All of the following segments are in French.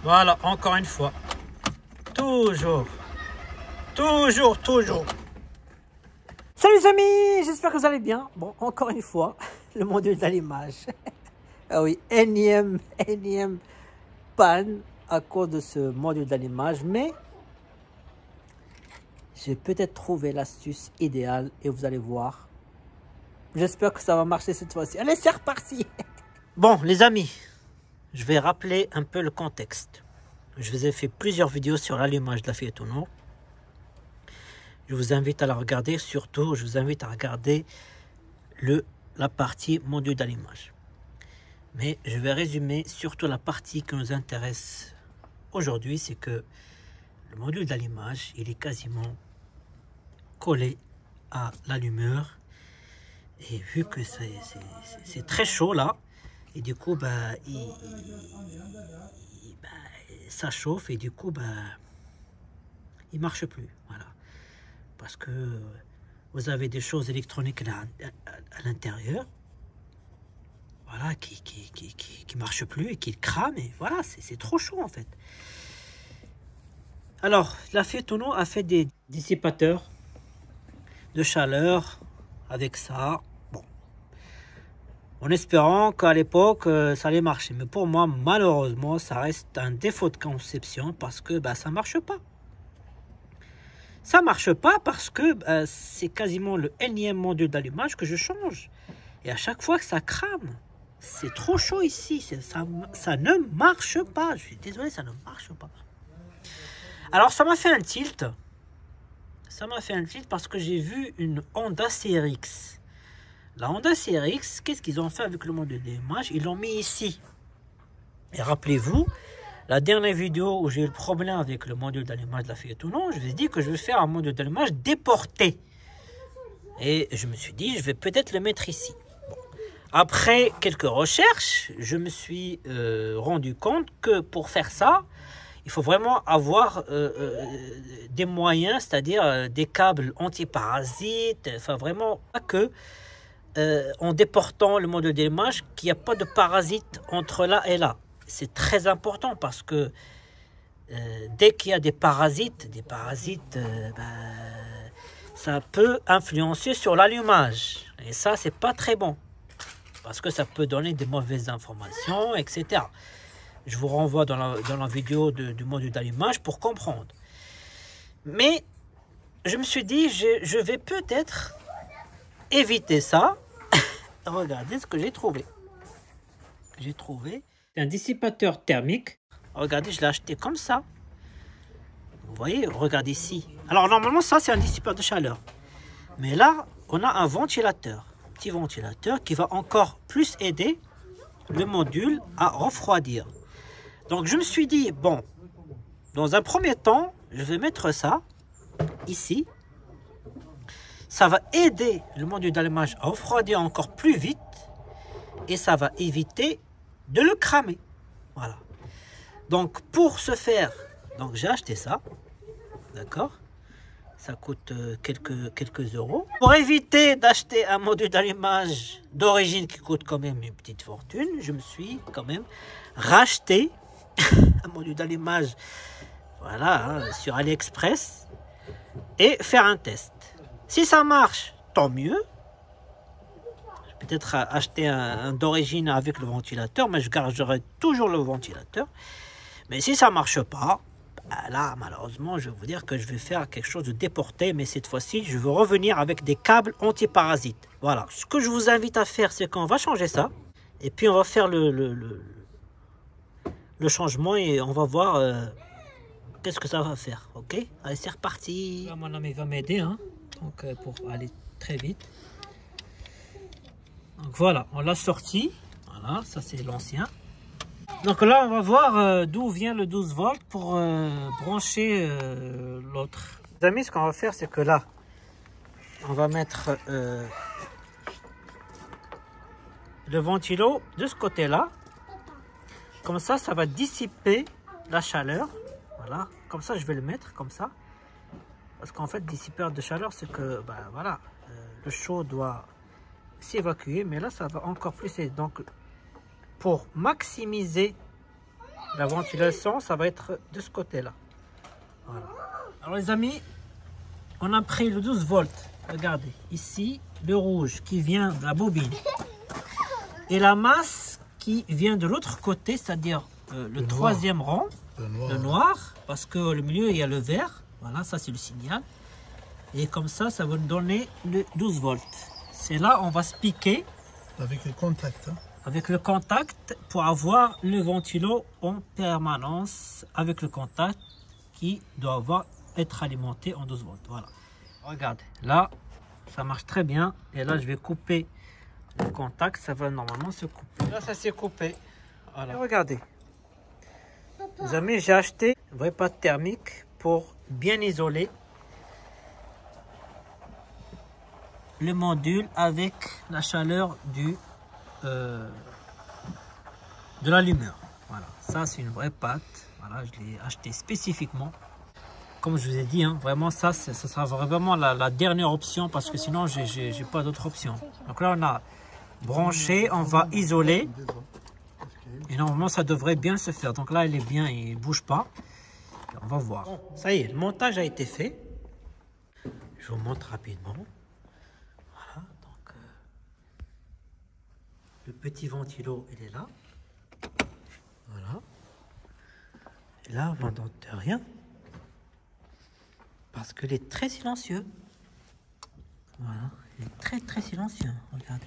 Voilà, encore une fois. Toujours. Salut les amis, j'espère que vous allez bien. Bon, encore une fois, le module d'allumage. Ah oui, énième panne à cause de ce module d'allumage, mais j'ai peut-être trouvé l'astuce idéale et vous allez voir. J'espère que ça va marcher cette fois-ci. Allez, c'est reparti. Bon, les amis, je vais rappeler un peu le contexte. Je vous ai fait plusieurs vidéos sur l'allumage de la Fiat Uno. Je vous invite à la regarder. Surtout, je vous invite à regarder la partie module d'allumage. Mais je vais résumer surtout la partie qui nous intéresse aujourd'hui. C'est que le module d'allumage, il est quasiment collé à l'allumeur. Et vu que c'est très chaud là, et du coup, ça chauffe et du coup, il marche plus. Voilà. Parce que vous avez des choses électroniques à l'intérieur, voilà, qui marchent plus et qui crament, et voilà, c'est trop chaud en fait. Alors, la Fiat Uno a fait des dissipateurs de chaleur avec ça, bon, en espérant qu'à l'époque ça allait marcher. Mais pour moi, malheureusement, ça reste un défaut de conception parce que ça marche pas. Ça marche pas parce que c'est quasiment le énième module d'allumage que je change. Et à chaque fois que ça crame, c'est trop chaud ici. Ça ne marche pas. Je suis désolé, ça ne marche pas. Alors ça m'a fait un tilt. Ça m'a fait un tilt parce que j'ai vu une Honda CRX. La Honda CRX, qu'est-ce qu'ils ont fait avec le module d'allumage? Ils l'ont mis ici. Et rappelez-vous, la dernière vidéo où j'ai eu le problème avec le module d'allumage de la Fiat Uno, je vous ai dit que je vais faire un module d'allumage déporté. Et je me suis dit, je vais peut-être le mettre ici. Bon. Après quelques recherches, je me suis rendu compte que pour faire ça, il faut vraiment avoir des moyens, c'est-à-dire des câbles anti-parasites, enfin vraiment pas que en déportant le module d'allumage, qu'il n'y a pas de parasites entre là et là. C'est très important parce que dès qu'il y a des parasites, ça peut influencer sur l'allumage. Et ça, c'est pas très bon. Parce que ça peut donner des mauvaises informations, etc. Je vous renvoie dans la vidéo du module d'allumage pour comprendre. Mais je me suis dit, je vais peut-être éviter ça. Regardez ce que j'ai trouvé. J'ai trouvé un dissipateur thermique. Regardez, je l'ai acheté comme ça. Vous voyez, regardez ici. Alors normalement, ça c'est un dissipateur de chaleur. Mais là, on a un ventilateur. Un petit ventilateur qui va encore plus aider le module à refroidir. Donc je me suis dit, bon, dans un premier temps, je vais mettre ça ici. Ça va aider le module d'allumage à refroidir encore plus vite. Et ça va éviter de le cramer. Voilà. Donc pour ce faire, donc j'ai acheté ça. D'accord. Ça coûte quelques euros. Pour éviter d'acheter un module d'allumage d'origine qui coûte quand même une petite fortune, je me suis quand même racheté un module d'allumage, voilà, hein, sur AliExpress, et faire un test. Si ça marche, tant mieux. Peut-être acheter un d'origine avec le ventilateur, mais je garderai toujours le ventilateur. Mais si ça ne marche pas, là, malheureusement, je vais vous dire que je vais faire quelque chose de déporté, mais cette fois-ci, je veux revenir avec des câbles anti-parasites. Voilà, ce que je vous invite à faire, c'est qu'on va changer ça, et puis on va faire le changement, et on va voir qu'est-ce que ça va faire, ok? Allez, c'est reparti. Là, mon ami va m'aider, hein, donc pour aller très vite. Donc voilà, on l'a sorti. Voilà, ça c'est l'ancien. Donc là, on va voir d'où vient le 12 volts pour brancher l'autre. Les amis, ce qu'on va faire, c'est que là, on va mettre le ventilo de ce côté-là. Comme ça, ça va dissiper la chaleur. Voilà, comme ça, je vais le mettre comme ça. Parce qu'en fait, dissipeur de chaleur, c'est que, voilà, le chaud doit s'évacuer, mais là ça va encore plus. Donc pour maximiser La ventilation, ça va être de ce côté-là. Voilà. Alors les amis, on a pris le 12 volts. Regardez, ici, le rouge qui vient de la bobine. Et la masse qui vient de l'autre côté, c'est-à-dire le troisième rang, le noir, parce que le milieu, il y a le vert. Voilà, ça c'est le signal. Et comme ça, ça va nous donner le 12 volts. C'est là on va se piquer. Avec le contact. Hein. Avec le contact pour avoir le ventilo en permanence avec le contact qui doit être alimenté en 12 volts. Voilà. Regarde, là, ça marche très bien. Et là, je vais couper le contact. Ça va normalement se couper. Là, ça s'est coupé. Voilà. Et regardez. Les amis, j'ai acheté un vrai pâte thermique pour bien isoler le module avec la chaleur de l'allumeur. Voilà, ça c'est une vraie pâte. Voilà, je l'ai acheté spécifiquement. Comme je vous ai dit, hein, vraiment ça sera vraiment la dernière option parce que sinon j'ai pas d'autre option. Donc là on a branché, on va isoler et normalement ça devrait bien se faire. Donc là il est bien, il bouge pas. On va voir. Bon, ça y est, le montage a été fait. Je vous montre rapidement. Voilà, donc le petit ventilo, il est là. Voilà. Et là, on n'entend rien. Parce qu'il est très silencieux. Voilà, il est très très silencieux. Regardez.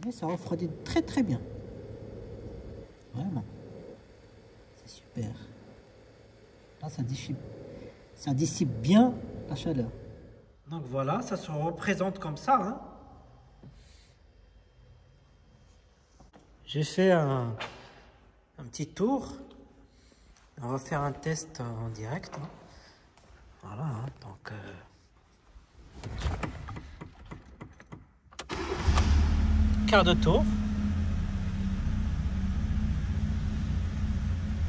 Mais ça refroidit très très bien. Vraiment. C'est super. Là, ça dissipe bien la chaleur. Donc voilà, ça se représente comme ça. Hein. J'ai fait un petit tour. On va faire un test en direct. Hein. Voilà, hein, donc... quart de tour.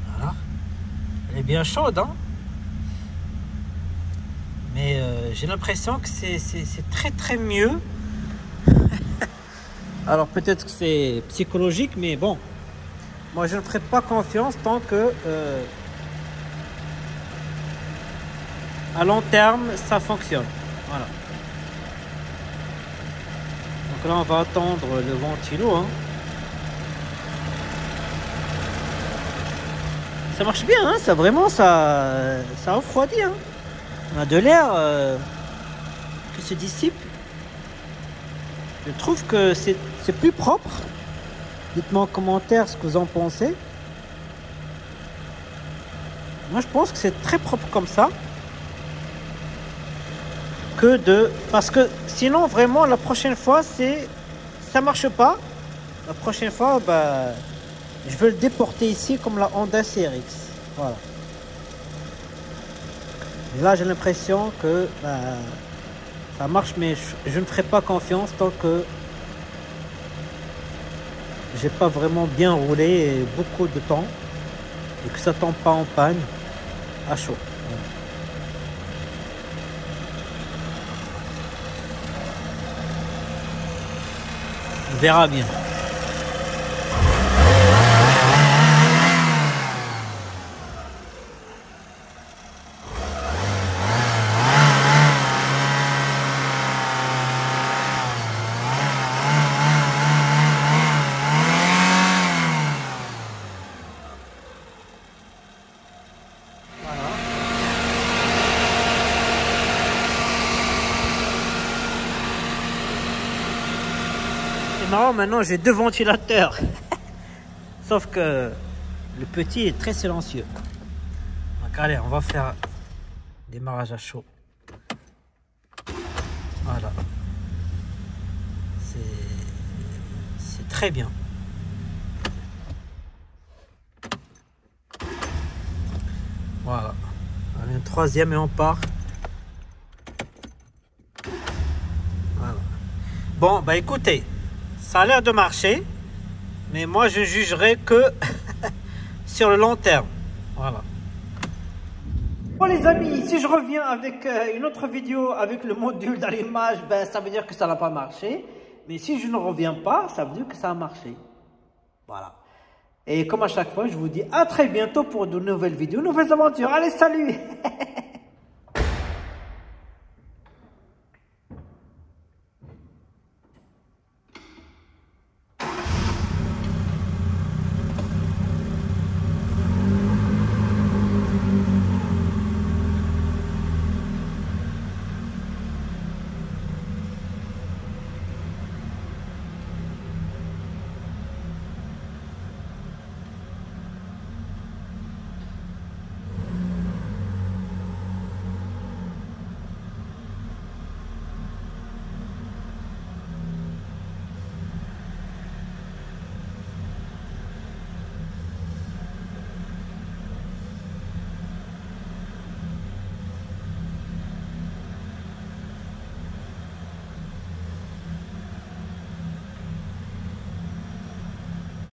Voilà. Elle est bien chaude, hein. Mais j'ai l'impression que c'est très très mieux. Alors peut-être que c'est psychologique, mais bon. Moi je ne ferai pas confiance tant que à long terme ça fonctionne. Voilà. Donc là on va attendre le ventilo. Hein. Ça marche bien, hein, ça vraiment ça refroidit. Hein. On a de l'air qui se dissipe. Je trouve que c'est plus propre. Dites-moi en commentaire ce que vous en pensez. Moi je pense que c'est très propre comme ça. Parce que sinon vraiment la prochaine fois ça marche pas. La prochaine fois bah, je veux le déporter ici comme la Honda CRX. Voilà. Et là j'ai l'impression que bah, ça marche, mais je ne ferai pas confiance tant que j'ai pas vraiment bien roulé beaucoup de temps et que ça tombe pas en panne à chaud. Voilà. On verra bien. Marrant, maintenant j'ai deux ventilateurs. Sauf que le petit est très silencieux. Donc allez, on va faire démarrage à chaud. Voilà. C'est très bien. Voilà. Allez, un troisième et on part. Voilà. Bon, bah écoutez. Ça a l'air de marcher, mais moi je jugerai que sur le long terme. Voilà. Bon les amis, si je reviens avec une autre vidéo avec le module d'allumage, ben ça veut dire que ça n'a pas marché. Mais si je ne reviens pas, ça veut dire que ça a marché. Voilà. Et comme à chaque fois, je vous dis à très bientôt pour de nouvelles vidéos, nouvelles aventures. Allez, salut!